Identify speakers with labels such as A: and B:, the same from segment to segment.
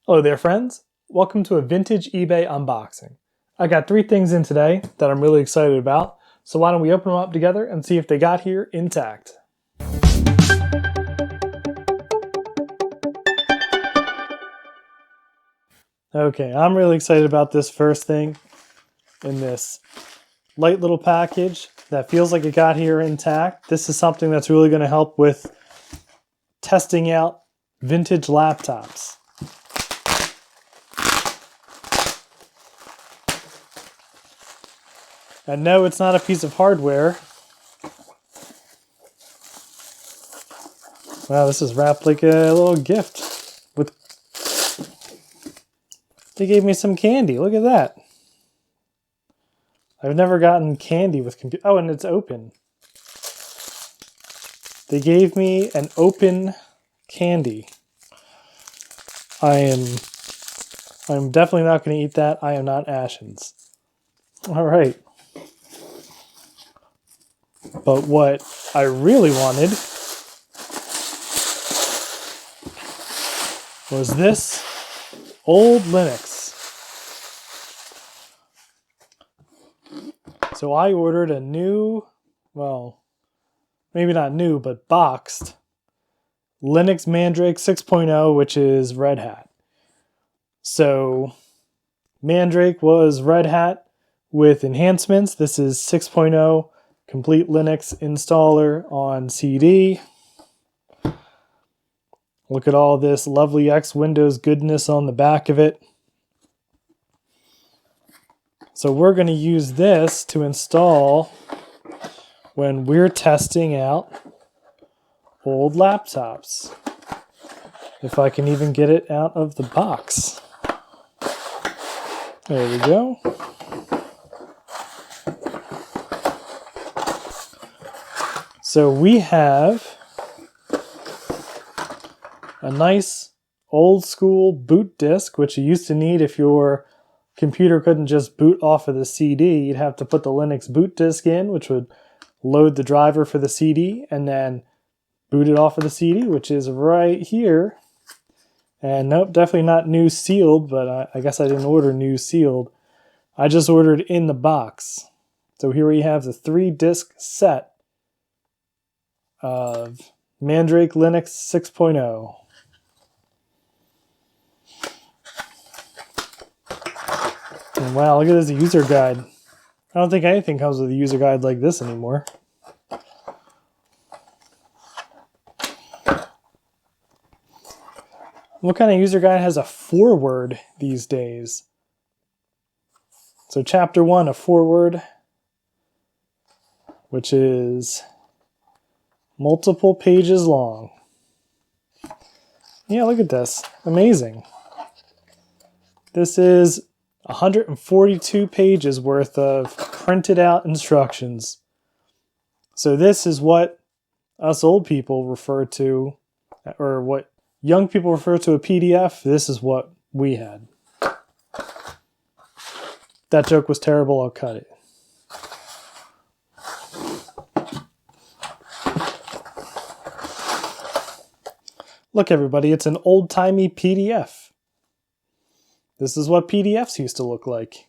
A: Hello there, friends. Welcome to a vintage eBay unboxing. I got 3 things in today that I'm really excited about, so why don't we open them up together and see if they got here intact. Okay, I'm really excited about this first thing in this light little package that feels like it got here intact. This is something that's really going to help with testing out vintage laptops. And no, it's not a piece of hardware. Wow, this is wrapped like a little gift. They gave me some candy. Look at that. I've never gotten candy with computer. Oh, and it's open. They gave me an open candy. I'm definitely not going to eat that. I am not Ashens. All right. But what I really wanted was this old Linux. So I ordered a new, well, maybe not new, but boxed Linux Mandrake 6.0, which is Red Hat. So Mandrake was Red Hat with enhancements. This is 6.0. Complete Linux installer on CD. Look at all this lovely X Windows goodness on the back of it. So we're going to use this to install when we're testing out old laptops. If I can even get it out of the box. There we go. So we have a nice old school boot disk, which you used to need if your computer couldn't just boot off of the CD. You'd have to put the Linux boot disk in, which would load the driver for the CD and then boot it off of the CD, which is right here. And nope, definitely not new sealed, but I guess I didn't order new sealed. I just ordered in the box. So here we have the 3-disc set of Mandrake Linux 6.0. And wow, look at this user guide. I don't think anything comes with a user guide like this anymore. What kind of user guide has a foreword these days? So chapter 1, a foreword, which is multiple pages long. Yeah, look at this. Amazing. This is 142 pages worth of printed out instructions. So this is what us old people refer to, or what young people refer to a PDF. This is what we had. That joke was terrible. I'll cut it. Look, everybody, it's an old-timey PDF. This is what PDFs used to look like.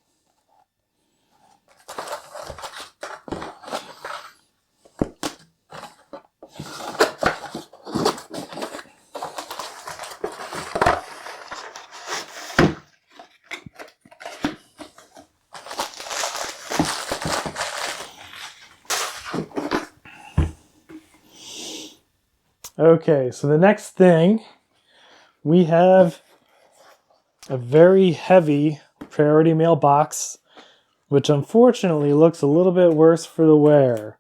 A: Okay, so the next thing, we have a very heavy priority mail box, which unfortunately looks a little bit worse for the wear.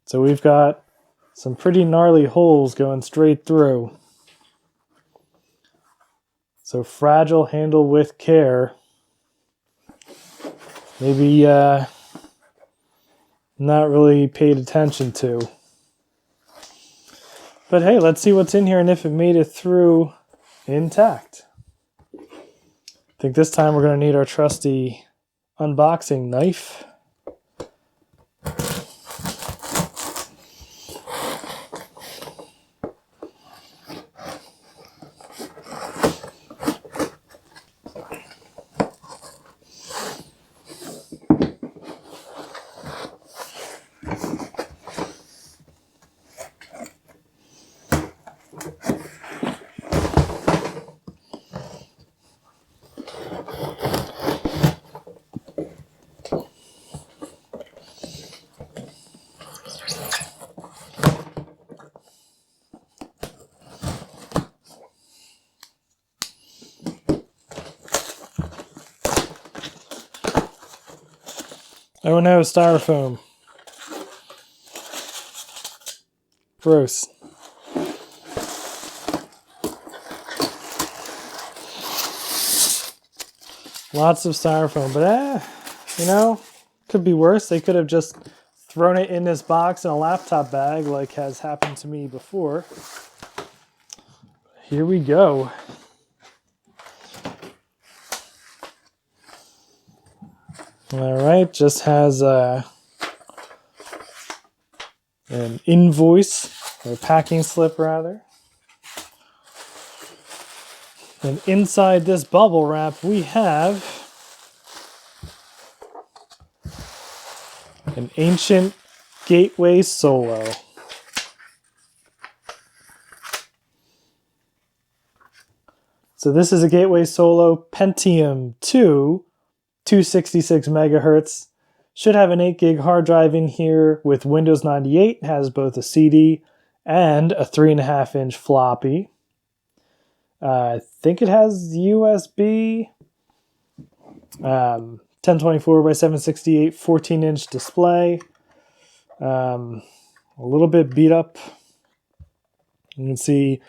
A: So we've got some pretty gnarly holes going straight through. So fragile, handle with care. Maybe not really paid attention to. But hey, let's see what's in here and if it made it through intact. I think this time we're going to need our trusty unboxing knife. Oh no, styrofoam. Gross. Lots of styrofoam, but you know, could be worse. They could have just thrown it in this box in a laptop bag like has happened to me before. Here we go. All right, just has an invoice, or a packing slip rather. And inside this bubble wrap we have an ancient Gateway Solo. So this is a Gateway Solo Pentium II, 266 megahertz. Should have an 8 gig hard drive in here with Windows 98. It has both a CD and a 3.5-inch floppy. I think it has USB. 1024 by 768, 14-inch display. A little bit beat up. You can see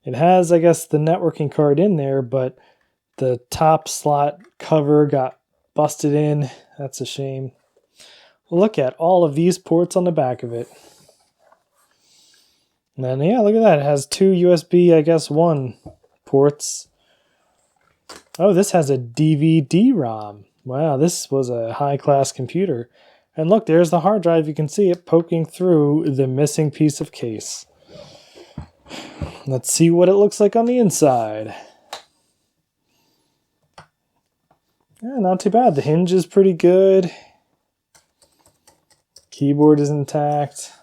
A: it has, I guess, the networking card in there, but the top slot cover got busted in. That's a shame. Look at all of these ports on the back of it. And then, yeah, look at that. It has 2 USB, I guess, 1 ports. Oh, this has a DVD-ROM. Wow, this was a high-class computer. And look, there's the hard drive. You can see it poking through the missing piece of case. Let's see what it looks like on the inside. Yeah, not too bad. The hinge is pretty good. Keyboard is intact.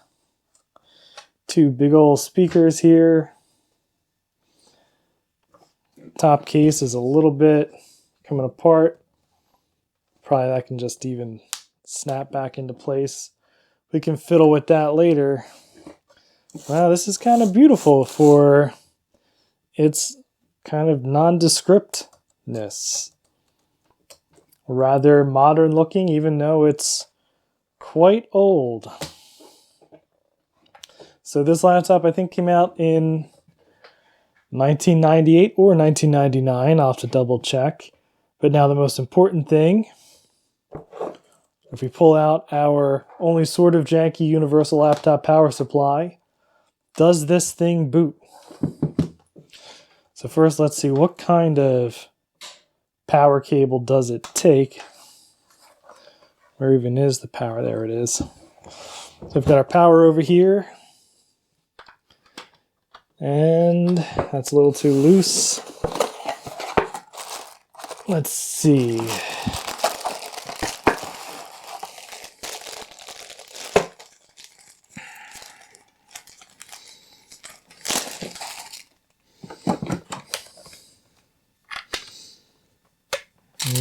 A: 2 big old speakers here. Top case is a little bit coming apart. Probably that can just even snap back into place. We can fiddle with that later. Wow, this is kind of beautiful for its kind of nondescriptness. Rather modern looking, even though it's quite old. So this laptop, I think, came out in 1998 or 1999. I'll have to double check. But now the most important thing, if we pull out our only sort of janky universal laptop power supply, does this thing boot? So first, let's see, what kind of power cable does it take? Where even is the power? There it is. So we've got our power over here. And that's a little too loose. Let's see.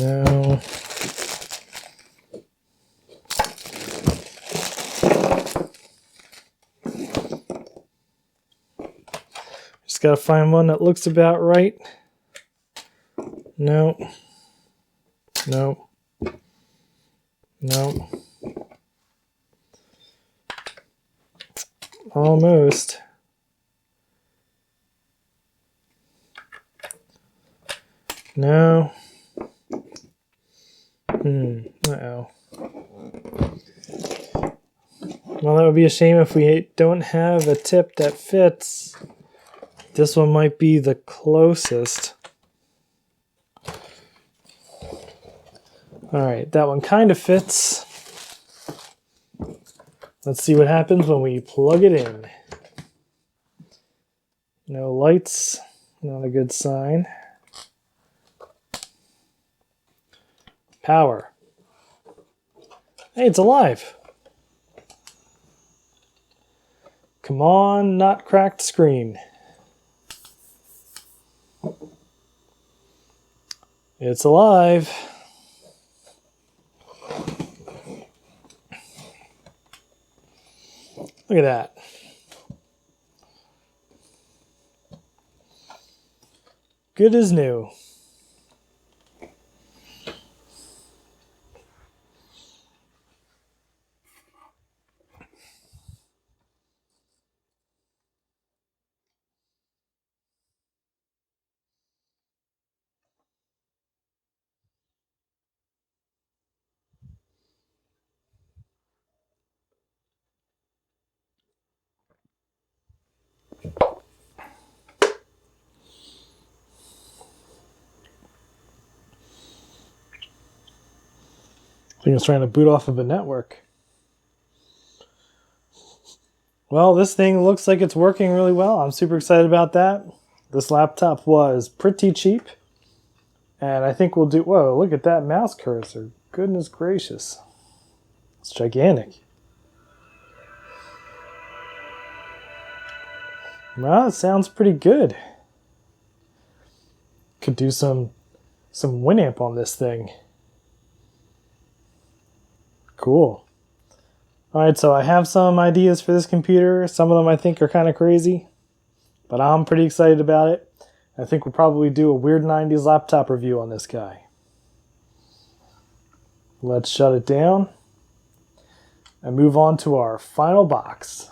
A: No. Just gotta find one that looks about right. No. No. No. Almost. No. Uh-oh. Well, that would be a shame if we don't have a tip that fits. This one might be the closest. Alright, that one kind of fits. Let's see what happens when we plug it in. No lights, not a good sign. Power. Hey, it's alive. Come on, not cracked screen. It's alive. Look at that. Good as new. think it's trying to boot off of a network. Well, this thing looks like it's working really well. I'm super excited about that. This laptop was pretty cheap. And I think we'll do... Whoa, look at that mouse cursor. Goodness gracious. It's gigantic. Well, it sounds pretty good. Could do some Winamp on this thing. Cool. Alright, so I have some ideas for this computer. Some of them I think are kind of crazy, but I'm pretty excited about it. I think we'll probably do a weird 90s laptop review on this guy. Let's shut it down and move on to our final box.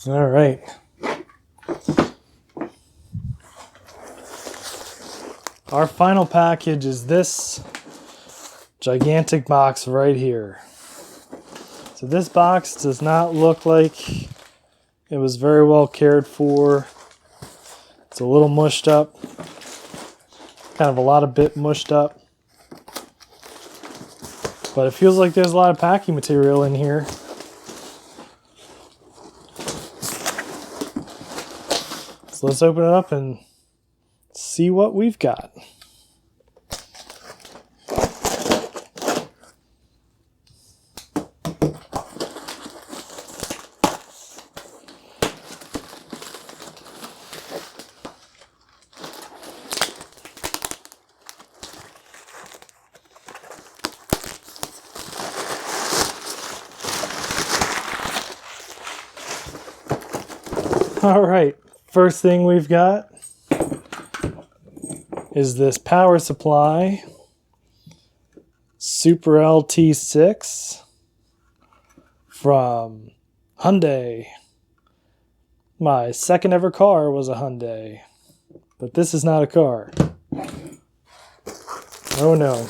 A: All right. Our final package is this gigantic box right here. So this box does not look like it was very well cared for. It's a little mushed up. Kind of a lot of bit mushed up. But it feels like there's a lot of packing material in here. So let's open it up and see what we've got. All right, first thing we've got is this power supply, Super LT6 from Hyundai. My second ever car was a Hyundai, but this is not a car. Oh no.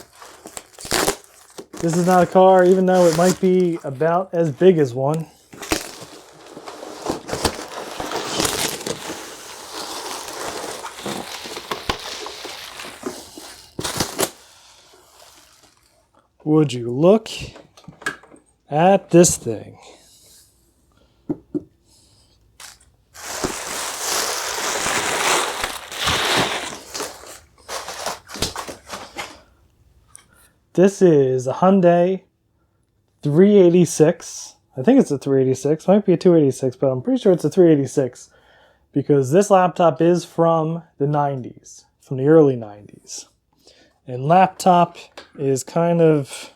A: This is not a car, even though it might be about as big as one. Would you look at this thing? This is a Hyundai 386. I think it's a 386. Might be a 286, but I'm pretty sure it's a 386 because this laptop is from the 90s, from the early 90s. And laptop is kind of,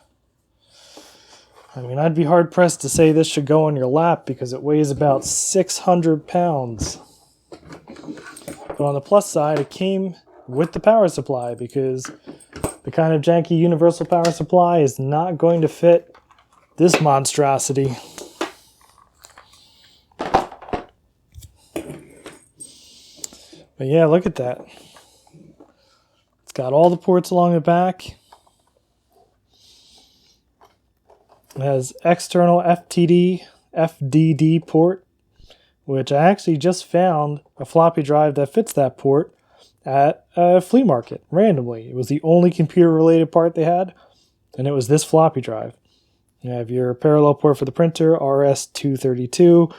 A: I mean, I'd be hard pressed to say this should go on your lap because it weighs about 600 pounds. But on the plus side, it came with the power supply because the kind of janky universal power supply is not going to fit this monstrosity. But yeah, look at that. It's got all the ports along the back. It has external FDD port, which I actually just found a floppy drive that fits that port at a flea market randomly. It was the only computer related part they had, and it was this floppy drive. You have your parallel port for the printer, RS-232,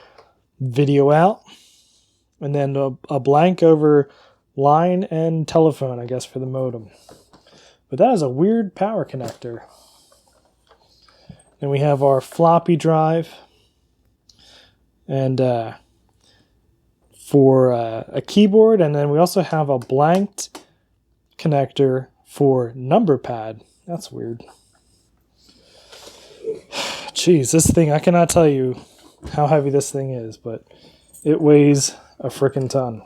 A: video out, and then a blank over line and telephone, I guess, for the modem. But that is a weird power connector. Then we have our floppy drive, and for a keyboard, and then we also have a blanked connector for number pad. That's weird. Jeez, this thing, I cannot tell you how heavy this thing is, but it weighs a frickin' ton.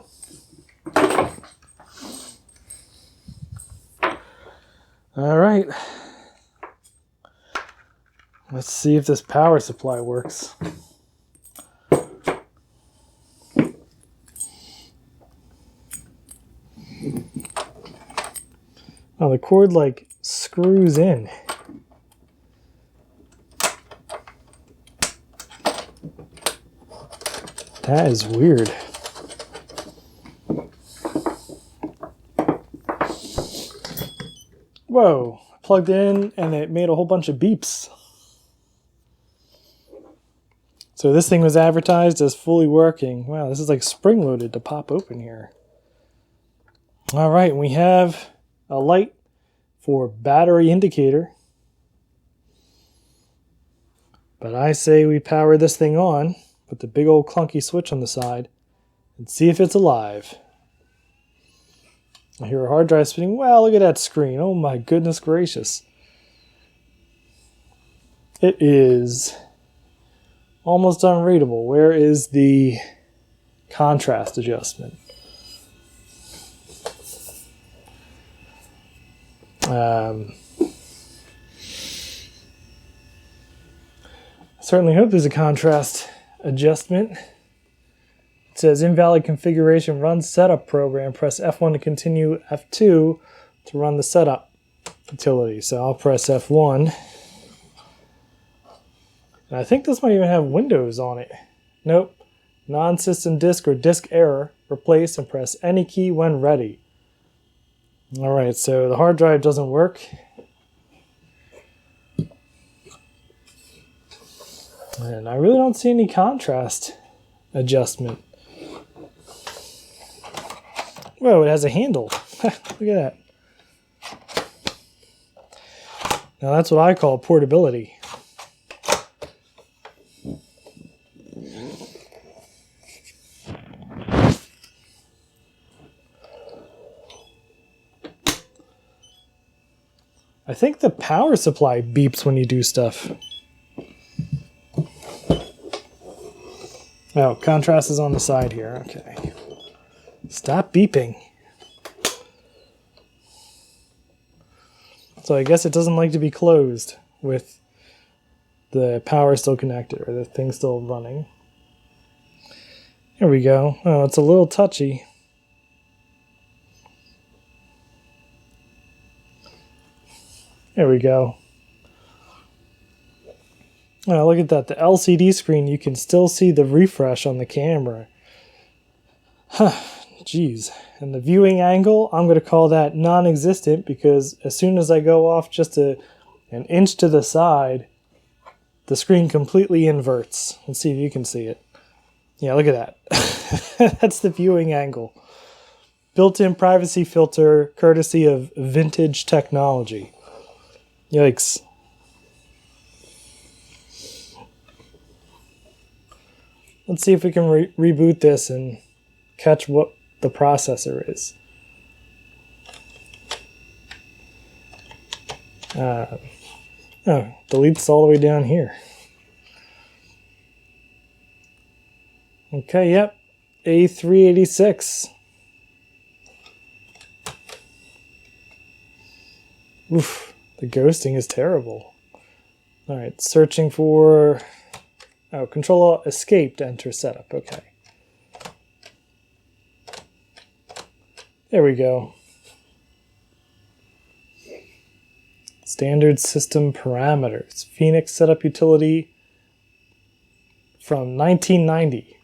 A: All right. Let's see if this power supply works. Oh, the cord like screws in. That is weird. Whoa, plugged in and it made a whole bunch of beeps. So this thing was advertised as fully working. Wow, this is like spring-loaded to pop open here. All right, we have a light for battery indicator. But I say we power this thing on, put the big old clunky switch on the side, and see if it's alive. I hear a hard drive spinning. Wow, look at that screen. Oh my goodness gracious. It is almost unreadable. Where is the contrast adjustment? I certainly hope there's a contrast adjustment. It says invalid configuration, run setup program. Press F1 to continue, F2 to run the setup utility. So I'll press F1. And I think this might even have Windows on it. Nope. Non-system disk or disk error. Replace and press any key when ready. Alright, so the hard drive doesn't work. And I really don't see any contrast adjustment. Whoa, it has a handle. Look at that. Now that's what I call portability. I think the power supply beeps when you do stuff. Oh, contrast is on the side here. Okay. Stop beeping. So I guess it doesn't like to be closed with the power still connected or the thing still running. Here we go. Oh, it's a little touchy. There we go. Oh, look at that. The LCD screen, you can still see the refresh on the camera. Huh, jeez. And the viewing angle, I'm going to call that non-existent because as soon as I go off just an inch to the side, the screen completely inverts. Let's see if you can see it. Yeah, look at that. That's the viewing angle. Built-in privacy filter courtesy of vintage technology. Yikes. Let's see if we can reboot this and catch what the processor is. Oh, deletes all the way down here. Okay, yep. A386. Oof. The ghosting is terrible. All right, searching for... Oh, Control-Escape to enter setup. Okay. There we go. Standard system parameters. Phoenix setup utility from 1990.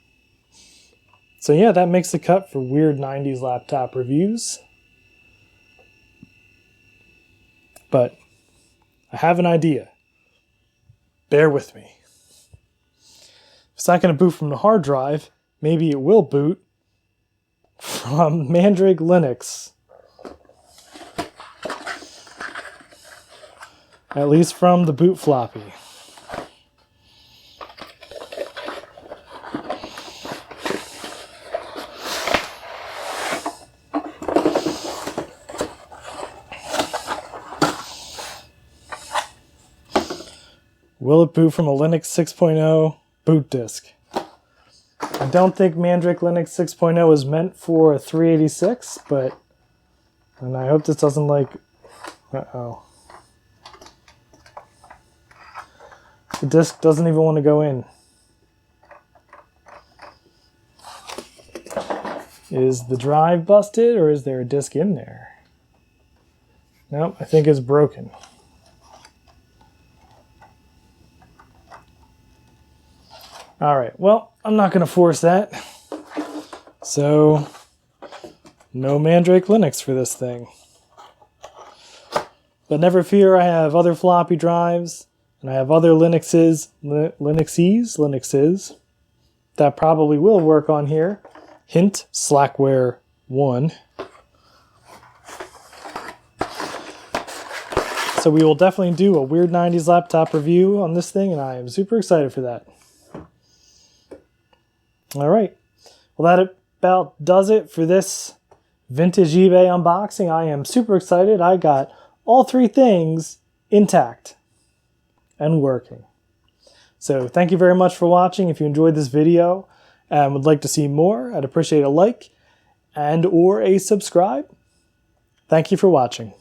A: So yeah, that makes the cut for weird 90s laptop reviews. But I have an idea. Bear with me. If it's not going to boot from the hard drive, maybe it will boot from Mandrake Linux. At least from the boot floppy. Will it boot from a Linux 6.0 boot disk? I don't think Mandrake Linux 6.0 is meant for a 386, but... And I hope this doesn't like... Uh-oh. The disk doesn't even want to go in. Is the drive busted or is there a disk in there? Nope, I think it's broken. All right, well, I'm not going to force that. So, no Mandrake Linux for this thing. But never fear, I have other floppy drives, and I have other Linuxes that probably will work on here. Hint, Slackware 1. So we will definitely do a Weird 90s laptop review on this thing, and I am super excited for that. All right. Well, that about does it for this vintage eBay unboxing. I am super excited. I got all three things intact and working. So thank you very much for watching. If you enjoyed this video and would like to see more, I'd appreciate a like and or a subscribe. Thank you for watching.